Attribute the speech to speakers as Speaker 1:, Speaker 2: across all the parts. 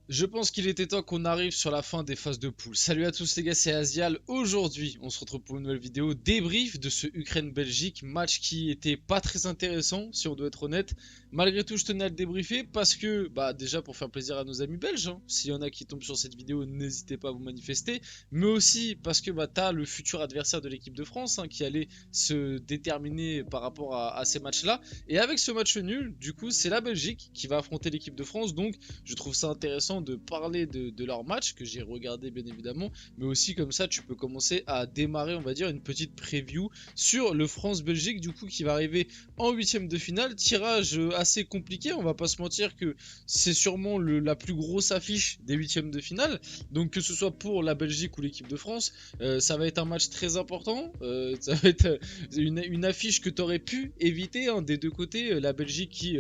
Speaker 1: Je pense qu'il était temps qu'on arrive sur la fin des phases de poule. Salut à tous les gars, c'est Asial. Aujourd'hui, on se retrouve pour une nouvelle vidéo débrief de ce Ukraine-Belgique, match qui était pas très intéressant, si on doit être honnête. Malgré tout, je tenais à le débriefer parce que, déjà pour faire plaisir à nos amis belges, hein. S'il y en a qui tombent sur cette vidéo, n'hésitez pas à vous manifester. Mais aussi parce que t'as le futur adversaire de l'équipe de France, hein, qui allait se déterminer par rapport à ces matchs-là. Et avec ce match nul, du coup, c'est la Belgique qui va affronter l'équipe de France. Donc, je trouve ça intéressant de parler de leur match que j'ai regardé bien évidemment, mais aussi comme ça tu peux commencer à démarrer, on va dire, une petite preview sur le France-Belgique du coup qui va arriver en huitième de finale. Tirage assez compliqué, on va pas se mentir que c'est sûrement la plus grosse affiche des huitièmes de finale. Donc que ce soit pour la Belgique ou l'équipe de France, ça va être un match très important. Ça va être une affiche que tu aurais pu éviter, hein, des deux côtés. La Belgique qui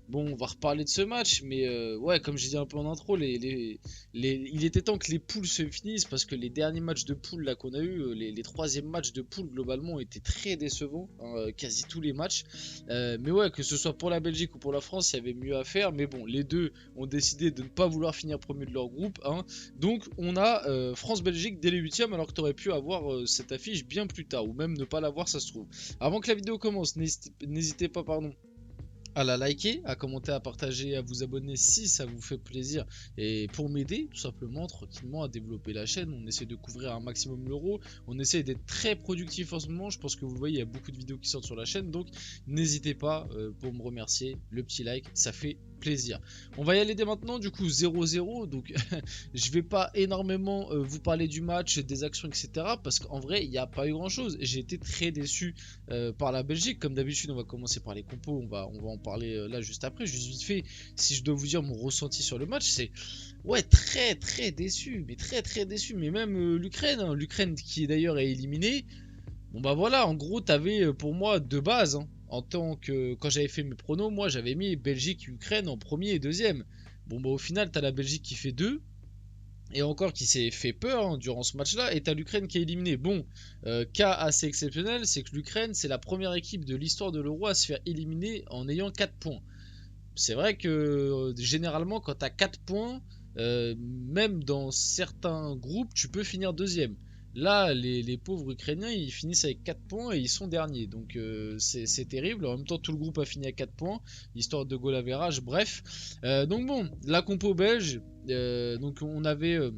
Speaker 1: bon, on va reparler de ce match, mais ouais, comme j'ai dit un peu en intro, il était temps que les poules se finissent parce que les derniers matchs de poules là qu'on a eu, les troisièmes matchs de poules globalement étaient très décevants, hein, quasi tous les matchs. Mais ouais, que ce soit pour la Belgique ou pour la France, il y avait mieux à faire. Mais bon, les deux ont décidé de ne pas vouloir finir premier de leur groupe, hein. Donc on a France-Belgique dès les huitièmes, alors que tu aurais pu avoir cette affiche bien plus tard, ou même ne pas l'avoir, ça se trouve. Avant que la vidéo commence, n'hésitez pas, pardon, à la liker, à commenter, à partager, à vous abonner si ça vous fait plaisir et pour m'aider tout simplement tranquillement à développer la chaîne. On essaie de couvrir un maximum l'euro, on essaie d'être très productif en ce moment. Je pense que vous le voyez, il y a beaucoup de vidéos qui sortent sur la chaîne, donc n'hésitez pas pour me remercier, le petit like, ça fait plaisir. On va y aller dès maintenant, du coup 0-0, donc je vais pas énormément vous parler du match, des actions, etc. Parce qu'en vrai, il n'y a pas eu grand chose. J'ai été très déçu par la Belgique. Comme d'habitude, on va commencer par les compos, on va en parler là juste après. Juste vite fait, si je dois vous dire mon ressenti sur le match, c'est ouais, très très déçu, mais très très déçu. Mais même l'Ukraine, hein, l'Ukraine qui d'ailleurs est éliminée. Bon bah voilà, en gros, t'avais pour moi deux bases, hein. En tant que quand j'avais fait mes pronos, moi j'avais mis Belgique, Ukraine en premier et deuxième. Bon bah au final, t'as la Belgique qui fait 2 et encore qui s'est fait peur, hein, durant ce match-là, et t'as l'Ukraine qui est éliminée. Bon, cas assez exceptionnel, c'est que l'Ukraine, c'est la première équipe de l'histoire de l'Euro à se faire éliminer en ayant 4 points. C'est vrai que généralement, quand t'as 4 points, même dans certains groupes, tu peux finir deuxième. Là, les pauvres Ukrainiens, ils finissent avec 4 points et ils sont derniers. Donc c'est terrible. En même temps, tout le groupe a fini à 4 points, histoire de goal average. Bref. Donc bon, la compo belge, donc on avait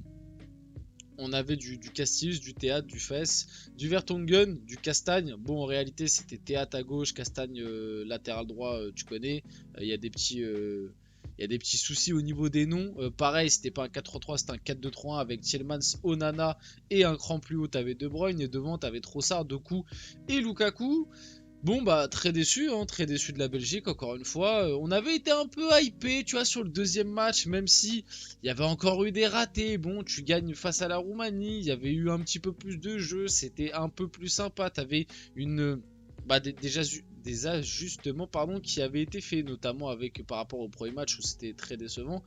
Speaker 1: du Castilus, du Théâtre, du Fess, du Vertonghen, du Castagne. Bon, en réalité, c'était Théâtre à gauche, Castagne latéral droit, tu connais. Il y a des petits. Il y a des petits soucis au niveau des noms. Pareil, c'était pas un 4-3-3, c'était un 4-2-3-1 avec Tielemans, Onana et un cran plus haut, t'avais De Bruyne. Et devant, t'avais Trossard, Doku et Lukaku. Bon bah très déçu, hein, très déçu de la Belgique encore une fois. On avait été un peu hypé, tu vois, sur le deuxième match, même si il y avait encore eu des ratés. Bon, tu gagnes face à la Roumanie, il y avait eu un petit peu plus de jeu, c'était un peu plus sympa. T'avais une déjà des ajustements pardon qui avaient été faits, notamment avec par rapport au premier match où c'était très décevant.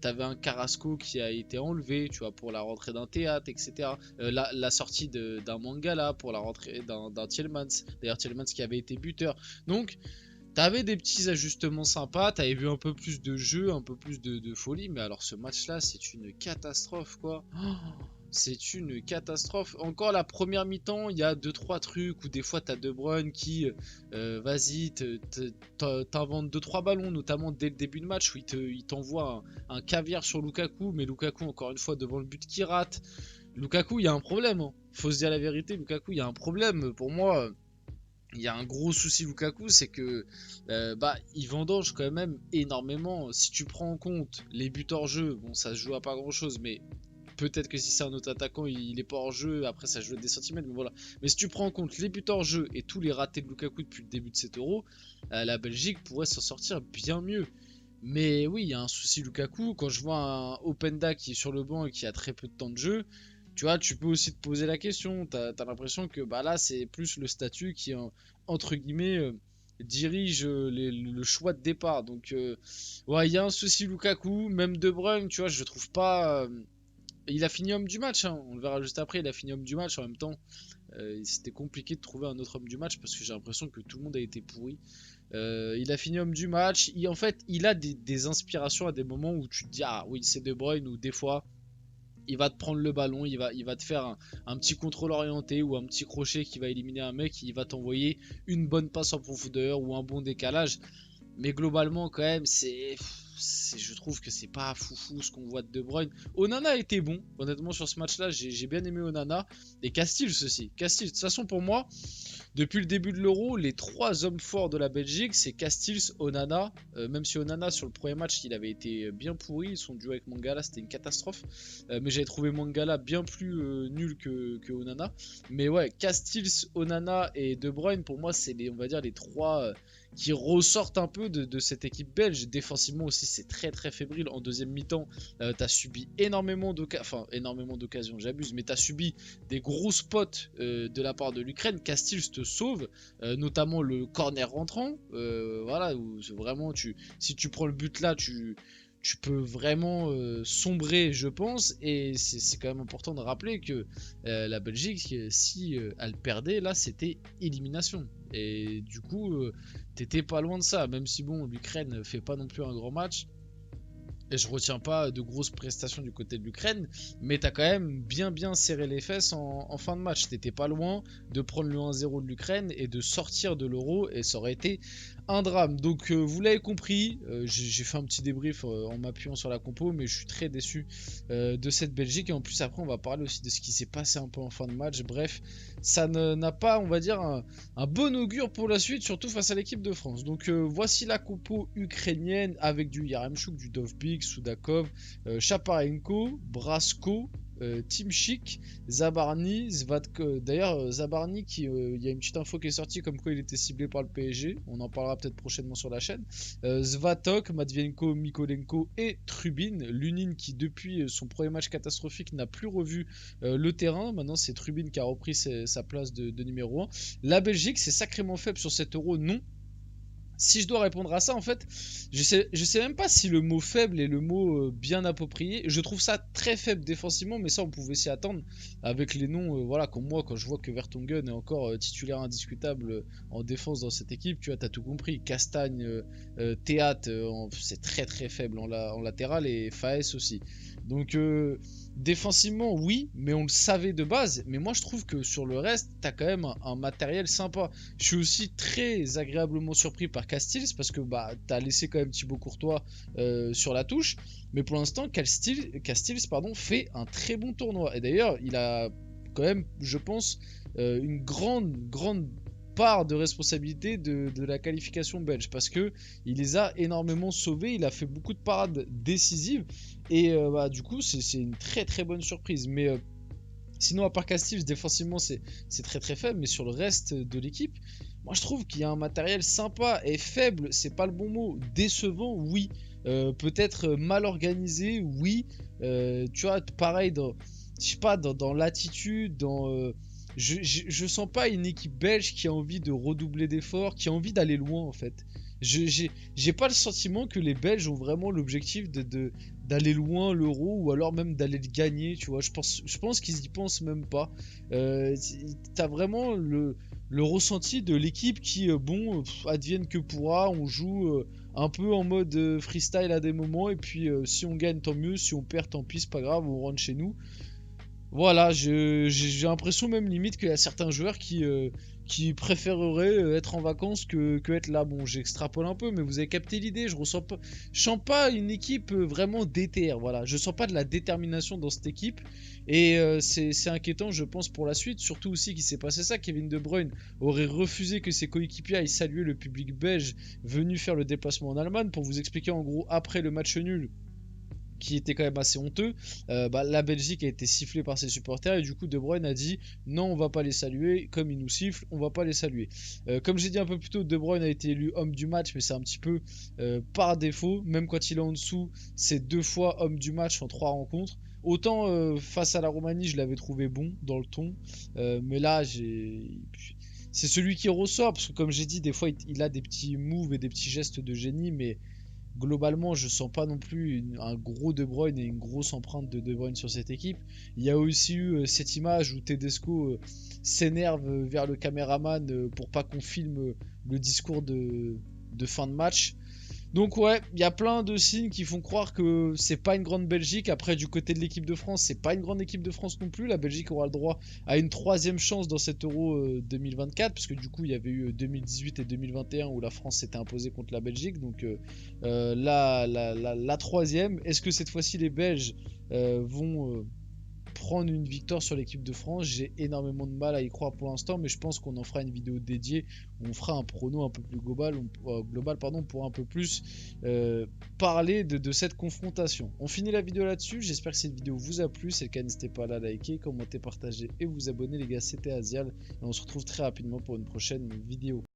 Speaker 1: T'avais un Carrasco qui a été enlevé, tu vois, pour la rentrée d'un Théâtre, etc. La sortie d'un Mangala pour la rentrée d'un Tielemans. D'ailleurs, Tielemans qui avait été buteur. Donc, t'avais des petits ajustements sympas, t'avais vu un peu plus de jeu, un peu plus de folie, mais alors ce match-là, c'est une catastrophe, quoi. Oh, c'est une catastrophe. Encore la première mi-temps, il y a deux trois trucs où des fois t'as De Bruyne qui, vas-y, t'invente deux trois ballons, notamment dès le début de match où il t'envoie un caviar sur Lukaku, mais Lukaku encore une fois devant le but qui rate. Lukaku, il y a un problème, hein. Faut se dire la vérité, Lukaku, il y a un problème. Pour moi, il y a un gros souci Lukaku, c'est que il vendange quand même énormément. Si tu prends en compte les buts hors jeu, bon ça se joue à pas grand chose, mais peut-être que si c'est un autre attaquant, il est pas hors jeu, après ça joue des centimètres, mais voilà. Mais si tu prends en compte les buts hors jeu et tous les ratés de Lukaku depuis le début de cet euro, la Belgique pourrait s'en sortir bien mieux. Mais oui, il y a un souci Lukaku. Quand je vois un Openda qui est sur le banc et qui a très peu de temps de jeu, tu vois, tu peux aussi te poser la question. T'as l'impression que là, c'est plus le statut qui, entre guillemets, dirige le choix de départ. Donc, ouais, il y a un souci Lukaku. Même De Bruyne, tu vois, je trouve pas. Il a fini homme du match, hein. On le verra juste après. Il a fini homme du match en même temps. C'était compliqué de trouver un autre homme du match parce que j'ai l'impression que tout le monde a été pourri. Il a fini homme du match. En fait, il a des inspirations à des moments où tu te dis ah oui c'est De Bruyne, ou des fois il va te prendre le ballon, il va te faire un petit contrôle orienté ou un petit crochet qui va éliminer un mec, il va t'envoyer une bonne passe en profondeur ou un bon décalage. Mais globalement, quand même, je trouve que c'est pas foufou ce qu'on voit de De Bruyne. Onana était bon, honnêtement, sur ce match-là, j'ai bien aimé Onana. Et Castiles aussi. Castiles, de toute façon, pour moi, depuis le début de l'Euro, les trois hommes forts de la Belgique, c'est Castiles, Onana. Même si Onana, sur le premier match, il avait été bien pourri. Son duo avec Mangala, c'était une catastrophe. Mais j'avais trouvé Mangala bien plus nul que Onana. Mais ouais, Castiles, Onana et De Bruyne, pour moi, c'est on va dire, les trois qui ressortent un peu de cette équipe belge. Défensivement aussi, c'est très très fébrile. En deuxième mi-temps, t'as subi énormément d'occasions. Enfin, énormément d'occasions, j'abuse, mais t'as subi des gros spots de la part de l'Ukraine. Castiles te sauve, notamment le corner rentrant. Voilà, où vraiment, si tu prends le but là, tu peux vraiment sombrer, je pense. Et c'est quand même important de rappeler que la Belgique, si elle perdait, là, c'était élimination. Et du coup, t'étais pas loin de ça. Même si, bon, l'Ukraine fait pas non plus un grand match. Et je retiens pas de grosses prestations du côté de l'Ukraine, mais t'as quand même bien serré les fesses en fin de match. T'étais pas loin de prendre le 1-0 de l'Ukraine et de sortir de l'Euro, et ça aurait été un drame. Donc vous l'avez compris, j'ai fait un petit débrief en m'appuyant sur la compo, mais je suis très déçu de cette Belgique. Et en plus après on va parler aussi de ce qui s'est passé un peu en fin de match. Bref, ça n'a pas, on va dire, un bon augure pour la suite, surtout face à l'équipe de France. Donc voici la compo ukrainienne avec du Yaremchuk, du Dovbyk, Soudakov, Chaparenko, Brasko, Timchik, Zabarny, Zvatko. D'ailleurs, Zabarny, il y a une petite info qui est sortie comme quoi il était ciblé par le PSG. On en parlera peut-être prochainement sur la chaîne. Zvatok, Matvienko, Mikolenko et Trubin. Lunin qui, depuis son premier match catastrophique, n'a plus revu le terrain. Maintenant, c'est Trubin qui a repris sa place de numéro 1. La Belgique, c'est sacrément faible sur cet Euro, non. Si je dois répondre à ça, en fait, je sais même pas si le mot faible est le mot bien approprié. Je trouve ça très faible défensivement, mais ça on pouvait s'y attendre avec les noms, voilà, comme moi quand je vois que Vertonghen est encore titulaire indiscutable en défense dans cette équipe, tu vois, t'as tout compris. Castagne, Théat, c'est très très faible en latéral, et Faes aussi. Donc défensivement, oui, mais on le savait de base. Mais moi, je trouve que sur le reste, t'as quand même un matériel sympa. Je suis aussi très agréablement surpris par Castiles parce que bah, t'as laissé quand même Thibaut Courtois sur la touche. Mais pour l'instant, Castiles fait un très bon tournoi. Et d'ailleurs, il a quand même, je pense, une grande part de responsabilité de la qualification belge parce que il les a énormément sauvés, il a fait beaucoup de parades décisives et bah, du coup c'est une très bonne surprise. Mais sinon à part Castiles, défensivement c'est très faible, mais sur le reste de l'équipe, moi je trouve qu'il y a un matériel sympa. Et faible, c'est pas le bon mot. Décevant, oui. Peut-être mal organisé, oui. Tu vois, pareil je sais pas, dans l'attitude, je sens pas une équipe belge qui a envie de redoubler d'efforts, qui a envie d'aller loin en fait. J'ai pas le sentiment que les Belges ont vraiment l'objectif d'aller loin l'Euro, ou alors même d'aller le gagner, tu vois. Je pense qu'ils y pensent même pas. T'as vraiment le ressenti de l'équipe qui, bon, advienne que pourra, on joue un peu en mode freestyle à des moments, et puis si on gagne tant mieux, si on perd tant pis, c'est pas grave, on rentre chez nous. Voilà, j'ai l'impression même limite qu'il y a certains joueurs qui préféreraient être en vacances que être là. Bon, j'extrapole un peu, mais vous avez capté l'idée. Je sens pas une équipe vraiment déter. Voilà, je sens pas de la détermination dans cette équipe, et c'est inquiétant, je pense, pour la suite. Surtout aussi qu'il s'est passé ça. Kevin De Bruyne aurait refusé que ses coéquipiers aillent saluer le public belge venu faire le déplacement en Allemagne. Pour vous expliquer, en gros, après le match nul, qui était quand même assez honteux, bah, la Belgique a été sifflée par ses supporters, et du coup De Bruyne a dit non, on va pas les saluer, comme ils nous sifflent, on va pas les saluer. Comme j'ai dit un peu plus tôt, De Bruyne a été élu homme du match, mais c'est un petit peu par défaut. Même quand il est en dessous, c'est 2 fois homme du match en 3 rencontres. Autant face à la Roumanie, je l'avais trouvé bon dans le ton, mais là c'est celui qui ressort, parce que comme j'ai dit, des fois il a des petits moves et des petits gestes de génie, mais globalement, je sens pas non plus un gros De Bruyne et une grosse empreinte de Bruyne sur cette équipe. Il y a aussi eu cette image où Tedesco s'énerve vers le caméraman pour pas qu'on filme le discours de fin de match. Donc ouais, il y a plein de signes qui font croire que c'est pas une grande Belgique. Après, du côté de l'équipe de France, c'est pas une grande équipe de France non plus. La Belgique aura le droit à une troisième chance dans cet Euro 2024, parce que du coup, il y avait eu 2018 et 2021 où la France s'était imposée contre la Belgique. Donc la troisième, est-ce que cette fois-ci les Belges vont prendre une victoire sur l'équipe de France? J'ai énormément de mal à y croire pour l'instant, mais je pense qu'on en fera une vidéo dédiée où on fera un prono un peu plus global pardon, pour un peu plus parler de cette confrontation. On finit la vidéo là-dessus, j'espère que cette vidéo vous a plu. Si c'est le cas, n'hésitez pas à la liker, commenter, partager et vous abonner les gars. C'était Azial et on se retrouve très rapidement pour une prochaine vidéo.